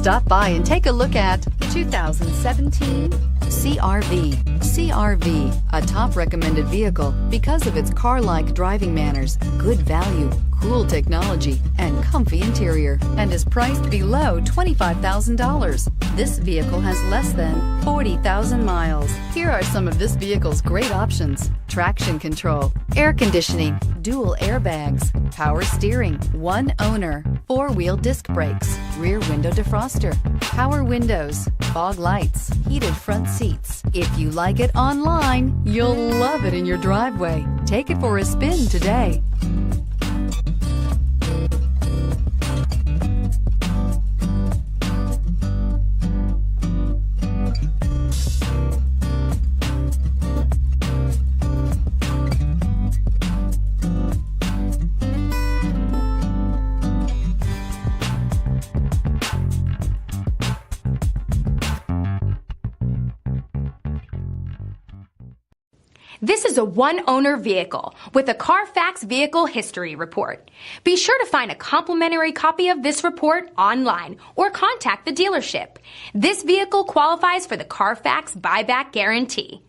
Stop by and take a look at 2017 CR-V. CR-V, a top recommended vehicle because of its car-like driving manners, good value, cool technology, and comfy interior, and is priced below $25,000. This vehicle has less than 40,000 miles. Here are some of this vehicle's great options: traction control, air conditioning, dual airbags, power steering, one owner, four-wheel disc brakes, rear window defroster, power windows, fog lights, heated front seats. If you like it online, you'll love it in your driveway. Take it for a spin today. This is a one-owner vehicle with a Carfax Vehicle History Report. Be sure to find a complimentary copy of this report online or contact the dealership. This vehicle qualifies for the Carfax Buyback Guarantee.